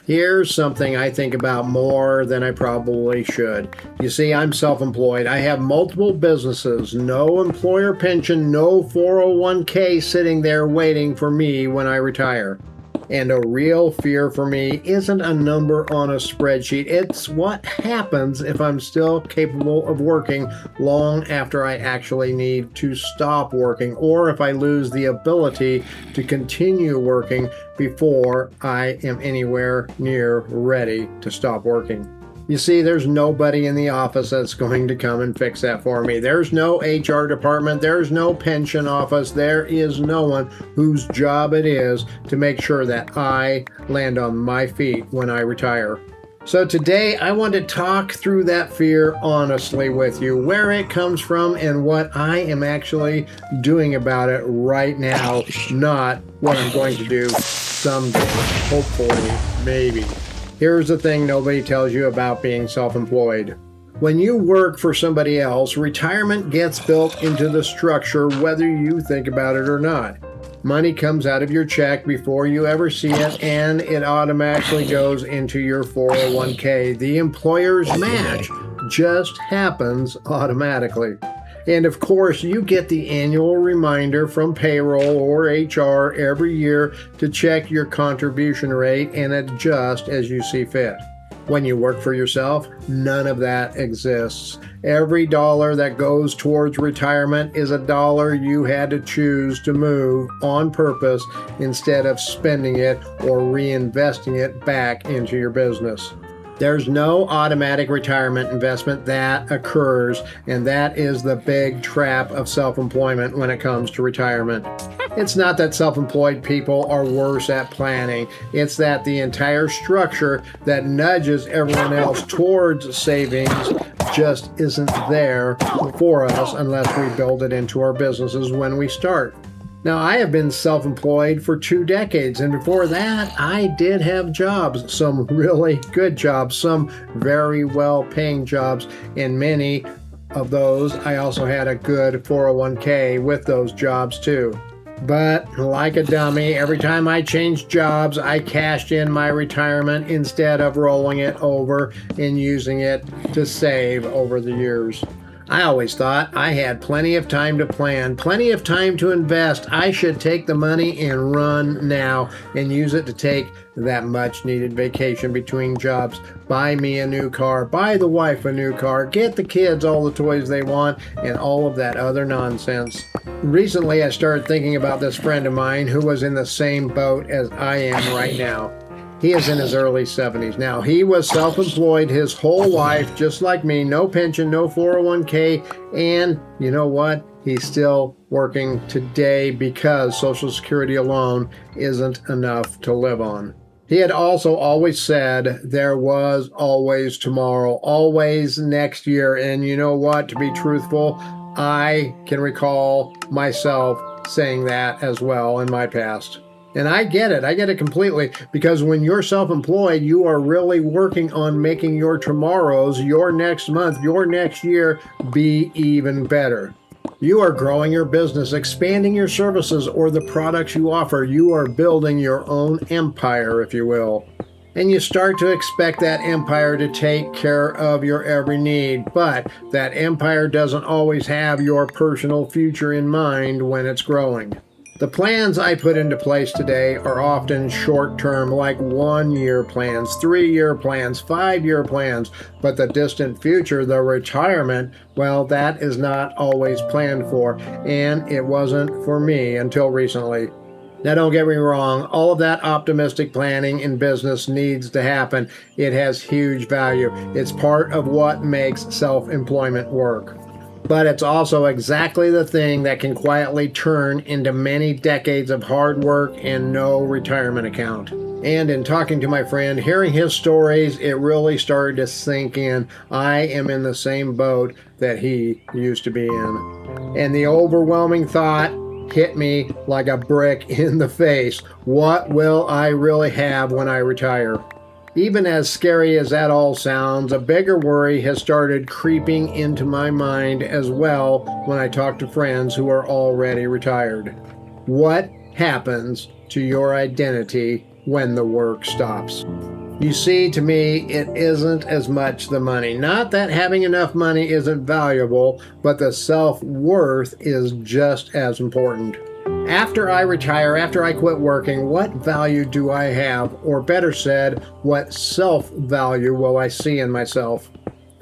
Here's something I think about more than I probably should. You see, I'm self-employed. I have multiple businesses, no employer pension, no 401k sitting there waiting for me when I retire. And a real fear for me isn't a number on a spreadsheet. It's what happens if I'm still capable of working long after I actually need to stop working, or if I lose the ability to continue working before I am anywhere near ready to stop working. You see, there's nobody in the office that's going to come and fix that for me. There's no HR department. There's no pension office. There is no one whose job it is to make sure that I land on my feet when I retire. So today I want to talk through that fear honestly with you, where it comes from and what I am actually doing about it right now, not what I'm going to do someday, hopefully, maybe. Here's the thing nobody tells you about being self-employed. When you work for somebody else, retirement gets built into the structure whether you think about it or not. Money comes out of your check before you ever see it, and it automatically goes into your 401k. The employer's match just happens automatically. And of course, you get the annual reminder from payroll or HR every year to check your contribution rate and adjust as you see fit. When you work for yourself, none of that exists. Every dollar that goes towards retirement is a dollar you had to choose to move on purpose instead of spending it or reinvesting it back into your business. There's no automatic retirement investment that occurs, and that is the big trap of self-employment when it comes to retirement. It's not that self-employed people are worse at planning. It's that the entire structure that nudges everyone else towards savings just isn't there for us unless we build it into our businesses when we start. Now, I have been self-employed for 2 decades, and before that, I did have jobs, some really good jobs, some very well-paying jobs, and many of those, I also had a good 401k with those jobs too. But like a dummy, every time I changed jobs, I cashed in my retirement instead of rolling it over and using it to save over the years. I always thought I had plenty of time to plan, plenty of time to invest. I should take the money and run now and use it to take that much needed vacation between jobs, buy me a new car, buy the wife a new car, get the kids all the toys they want, and all of that other nonsense. Recently, I started thinking about this friend of mine who was in the same boat as I am right now. He is in his early 70s now. He was self-employed his whole life, just like me. No pension, no 401k, and you know what? He's still working today because Social Security alone isn't enough to live on. He had also always said there was always tomorrow, always next year. And you know what? To be truthful, I can recall myself saying that as well in my past. And I get it completely, because when you're self-employed, you are really working on making your tomorrows, your next month, your next year be even better. You are growing your business, expanding your services or the products you offer. You are building your own empire, if you will. And you start to expect that empire to take care of your every need, but that empire doesn't always have your personal future in mind when it's growing. The plans I put into place today are often short-term, like 1-year plans, 3-year plans, 5-year plans, but the distant future, the retirement, well, that is not always planned for, and it wasn't for me until recently. Now, don't get me wrong, all of that optimistic planning in business needs to happen. It has huge value. It's part of what makes self-employment work. But it's also exactly the thing that can quietly turn into many decades of hard work and no retirement account. And in talking to my friend, hearing his stories, it really started to sink in. I am in the same boat that he used to be in. And the overwhelming thought hit me like a brick in the face. What will I really have when I retire? Even as scary as that all sounds, a bigger worry has started creeping into my mind as well when I talk to friends who are already retired. What happens to your identity when the work stops? You see, to me, it isn't as much the money. Not that having enough money isn't valuable, but the self-worth is just as important. After I retire, after I quit working, what value do I have? Or better said, what self-value will I see in myself?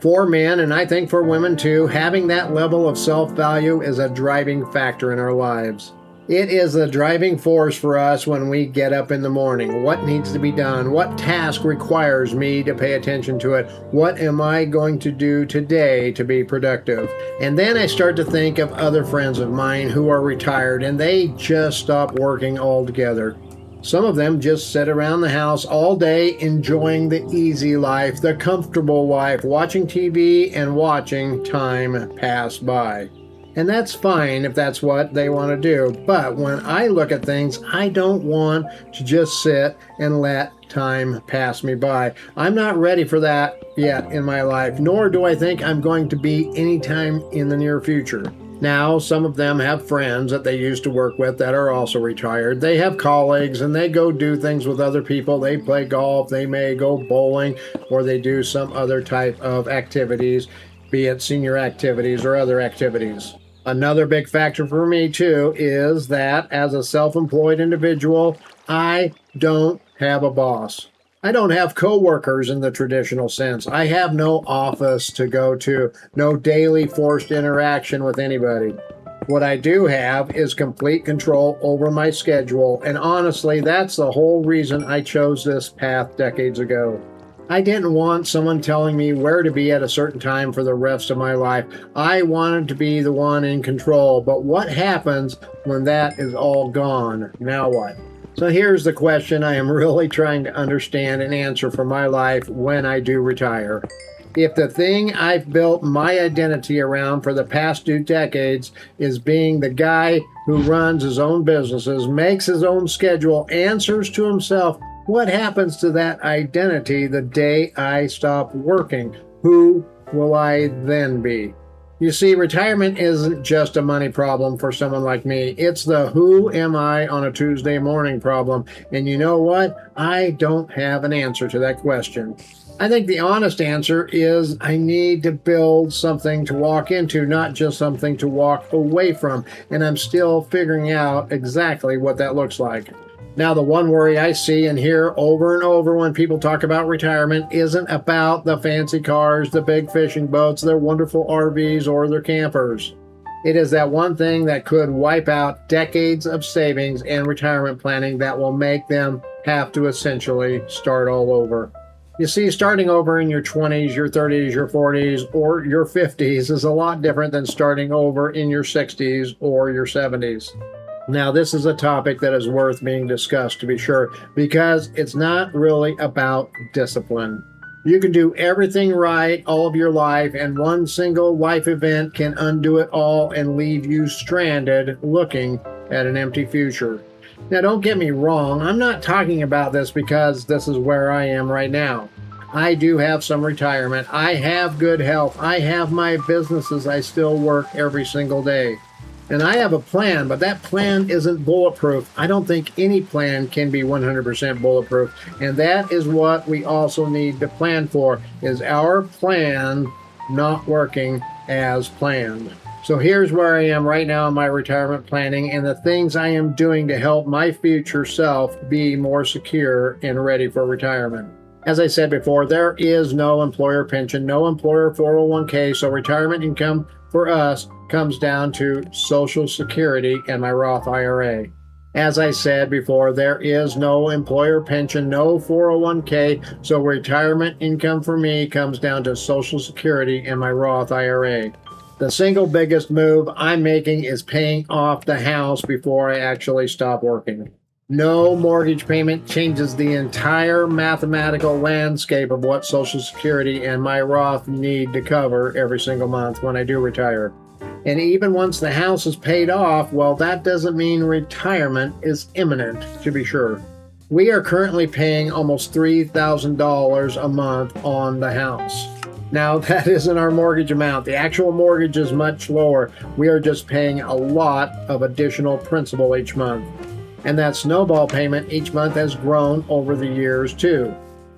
For men, and I think for women too, having that level of self-value is a driving factor in our lives. It is the driving force for us when we get up in the morning. What needs to be done? What task requires me to pay attention to it? What am I going to do today to be productive? And then I start to think of other friends of mine who are retired and they just stop working altogether. Some of them just sit around the house all day enjoying the easy life, the comfortable life, watching TV and watching time pass by. And that's fine if that's what they want to do. But when I look at things, I don't want to just sit and let time pass me by. I'm not ready for that yet in my life, nor do I think I'm going to be anytime in the near future. Now, some of them have friends that they used to work with that are also retired. They have colleagues and they go do things with other people. They play golf, they may go bowling, or they do some other type of activities, be it senior activities or other activities. Another big factor for me too is that as a self-employed individual, I don't have a boss. I don't have coworkers in the traditional sense. I have no office to go to, no daily forced interaction with anybody. What I do have is complete control over my schedule, and honestly, that's the whole reason I chose this path decades ago. I didn't want someone telling me where to be at a certain time for the rest of my life. I wanted to be the one in control, but what happens when that is all gone? Now what? So here's the question I am really trying to understand and answer for my life when I do retire. If the thing I've built my identity around for the past 2 decades is being the guy who runs his own businesses, makes his own schedule, answers to himself, what happens to that identity the day I stop working? Who will I then be? You see, retirement isn't just a money problem for someone like me. It's the who am I on a Tuesday morning problem. And you know what? I don't have an answer to that question. I think the honest answer is I need to build something to walk into, not just something to walk away from. And I'm still figuring out exactly what that looks like. Now, the one worry I see and hear over and over when people talk about retirement isn't about the fancy cars, the big fishing boats, their wonderful RVs, or their campers. It is that one thing that could wipe out decades of savings and retirement planning that will make them have to essentially start all over. You see, starting over in your 20s, your 30s, your 40s, or your 50s is a lot different than starting over in your 60s or your 70s. Now, this is a topic that is worth being discussed, to be sure, because it's not really about discipline. You can do everything right all of your life, and one single life event can undo it all and leave you stranded looking at an empty future. Now, don't get me wrong, I'm not talking about this because this is where I am right now. I do have some retirement. I have good health. I have my businesses I still work every single day. And I have a plan, but that plan isn't bulletproof. I don't think any plan can be 100% bulletproof. And that is what we also need to plan for, is our plan not working as planned. So here's where I am right now in my retirement planning and the things I am doing to help my future self be more secure and ready for retirement. As I said before, there is no employer pension, no employer 401k, so retirement income for us comes down to Social Security and my Roth IRA. As I said before, there is no employer pension, no 401k, so retirement income for me comes down to Social Security and my Roth IRA. The single biggest move I'm making is paying off the house before I actually stop working. No mortgage payment changes the entire mathematical landscape of what Social Security and my Roth need to cover every single month when I do retire. And even once the house is paid off, well, that doesn't mean retirement is imminent, to be sure. We are currently paying almost $3,000 a month on the house. Now, that isn't our mortgage amount. The actual mortgage is much lower. We are just paying a lot of additional principal each month. And that snowball payment each month has grown over the years, too.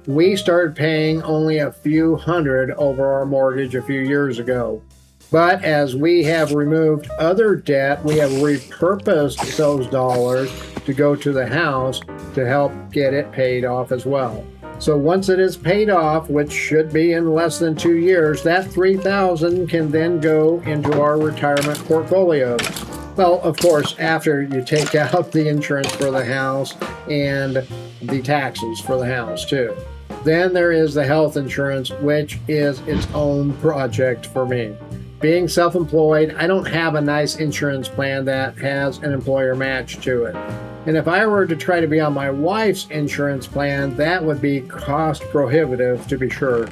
We started paying only a few hundred over our mortgage a few years ago. But as we have removed other debt, we have repurposed those dollars to go to the house to help get it paid off as well. So once it is paid off, which should be in less than 2 years, that $3,000 can then go into our retirement portfolios. Well, of course, after you take out the insurance for the house and the taxes for the house too. Then there is the health insurance, which is its own project for me. Being self-employed, I don't have a nice insurance plan that has an employer match to it. And if I were to try to be on my wife's insurance plan, that would be cost prohibitive to be sure.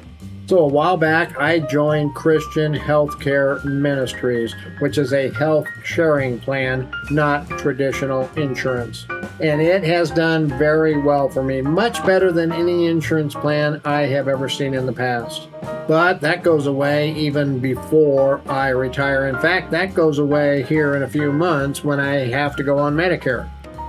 So a while back, I joined Christian Healthcare Ministries, which is a health sharing plan, not traditional insurance. And it has done very well for me, much better than any insurance plan I have ever seen in the past. But that goes away even before I retire. In fact, that goes away here in a few months when I have to go on Medicare.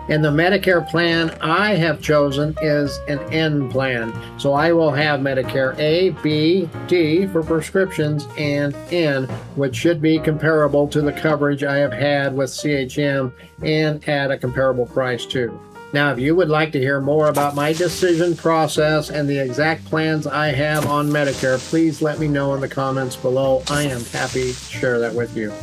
And the Medicare plan I have chosen is an N plan. So I will have Medicare A, B, D for prescriptions and N, which should be comparable to the coverage I have had with CHM and at a comparable price too. Now, if you would like to hear more about my decision process and the exact plans I have on Medicare, please let me know in the comments below. I am happy to share that with you.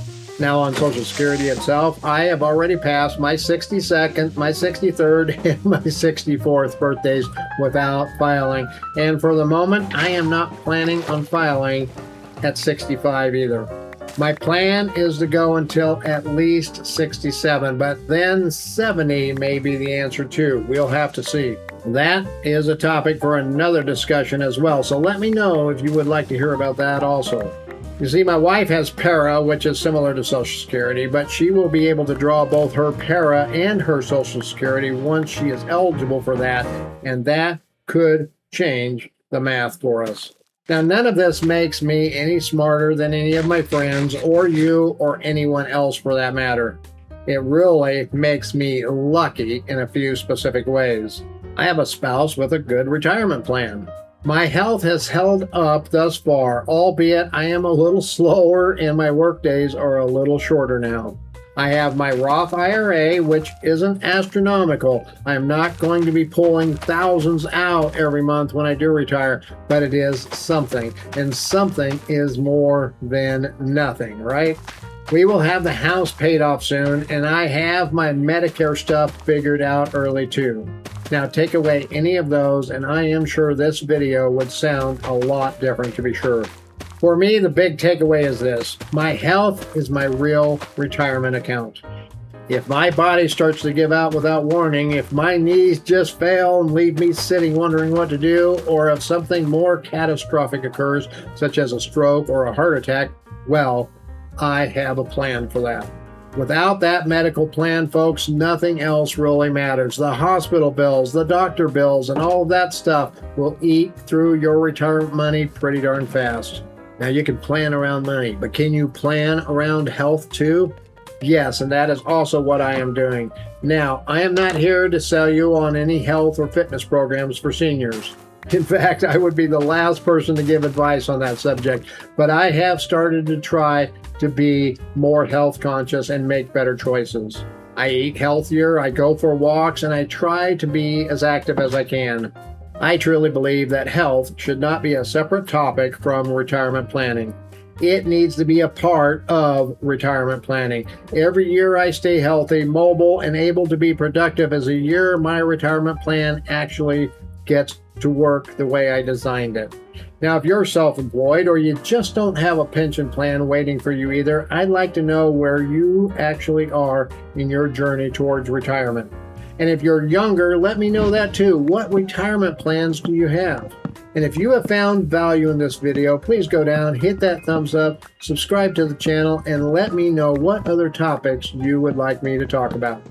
Now on Social Security itself, I have already passed my 62nd, my 63rd, and my 64th birthdays without filing. And for the moment, I am not planning on filing at 65 either. My plan is to go until at least 67, but then 70 may be the answer too. We'll have to see. That is a topic for another discussion as well, so let me know if you would like to hear about that also. You see, my wife has PARA, which is similar to Social Security, but she will be able to draw both her PARA and her Social Security once she is eligible for that, and that could change the math for us. Now, none of this makes me any smarter than any of my friends or you or anyone else for that matter. It really makes me lucky in a few specific ways. I have a spouse with a good retirement plan. My health has held up thus far, albeit I am a little slower and my work days are a little shorter now. I have my Roth IRA, which isn't astronomical. I'm not going to be pulling thousands out every month when I do retire, but it is something, and something is more than nothing, right? We will have the house paid off soon, and I have my Medicare stuff figured out early too. Now take away any of those, and I am sure this video would sound a lot different to be sure. For me, the big takeaway is this: my health is my real retirement account. If my body starts to give out without warning, if my knees just fail and leave me sitting wondering what to do, or if something more catastrophic occurs, such as a stroke or a heart attack, well, I have a plan for that. Without that medical plan, folks, nothing else really matters. The hospital bills, the doctor bills, and all of that stuff will eat through your retirement money pretty darn fast. Now, you can plan around money, but can you plan around health too? Yes, and that is also what I am doing. Now, I am not here to sell you on any health or fitness programs for seniors. In fact, I would be the last person to give advice on that subject, but I have started to try to be more health conscious and make better choices. I eat healthier, I go for walks, and I try to be as active as I can. I truly believe that health should not be a separate topic from retirement planning. It needs to be a part of retirement planning. Every year I stay healthy, mobile, and able to be productive is a year my retirement plan actually gets to work the way I designed it. Now, if you're self-employed or you just don't have a pension plan waiting for you either, I'd like to know where you actually are in your journey towards retirement. And if you're younger, let me know that too. What retirement plans do you have? And if you have found value in this video, please go down, hit that thumbs up, subscribe to the channel, and let me know what other topics you would like me to talk about.